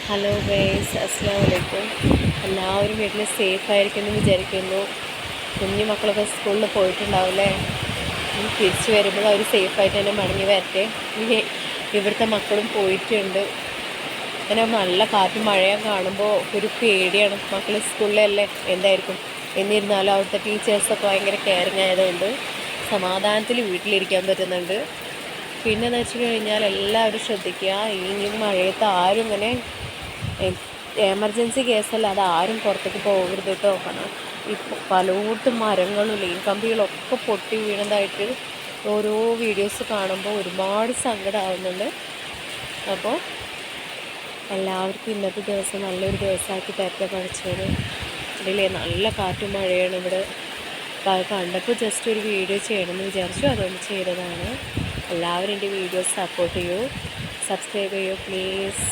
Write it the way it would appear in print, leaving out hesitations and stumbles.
Hello guys, അസ്സലാമു അലൈക്കും. എല്ലാവരും വീട്ടിൽ സേഫ് ആയിരിക്കുമെന്ന് വിചാരിക്കുന്നു. കുഞ്ഞു മക്കളൊക്കെ സ്കൂളിൽ പോയിട്ടുണ്ടാവില്ലേ. തിരിച്ചു വരുമ്പോൾ അവർ സേഫായിട്ട് തന്നെ മടങ്ങി വരട്ടെ. ഇവിടുത്തെ മക്കളും പോയിട്ടുണ്ട്. അങ്ങനെ നല്ല കാറ്റും മഴയും കാണുമ്പോൾ ഒരു പേടിയാണ്. മക്കൾ സ്കൂളിലല്ലേ, എന്തായിരിക്കും. എന്നിരുന്നാലും അവിടുത്തെ ടീച്ചേഴ്സൊക്കെ ഭയങ്കര കെയറിങ് ആയതുകൊണ്ട് സമാധാനത്തിൽ വീട്ടിലിരിക്കാൻ പറ്റുന്നുണ്ട്. പിന്നെ എന്ന് വെച്ച് കഴിഞ്ഞാൽ എല്ലാവരും ശ്രദ്ധിക്കുക, ഈ മഴയത്ത് ആരും ഇങ്ങനെ എമർജൻസി കേസല്ല, അത് ആരും പുറത്തേക്ക് പോകരുത് കേട്ടോ. കാരണം ഇപ്പോൾ പലയിടത്തും മരങ്ങളും ലൈൻ കമ്പികളൊക്കെ പൊട്ടി വീണതായിട്ട് ഓരോ വീഡിയോസ് കാണുമ്പോൾ ഒരുപാട് സങ്കടമാവുന്നുണ്ട്. അപ്പോൾ എല്ലാവർക്കും ഇന്നത്തെ ദിവസം നല്ലൊരു ദിവസമാക്കി തരട്ടെ പഠിച്ചത്. ഇതിലേ നല്ല കാറ്റും മഴയാണ് ഇവിടെ. കണ്ടപ്പോൾ ജസ്റ്റ് ഒരു വീഡിയോ ചെയ്യണമെന്ന് വിചാരിച്ചു, അതുകൊണ്ട് ചെയ്തതാണ്. എല്ലാവരും എൻ്റെ വീഡിയോസ് സപ്പോർട്ട് ചെയ്യൂ, സബ്സ്ക്രൈബ് ചെയ്യൂ പ്ലീസ്.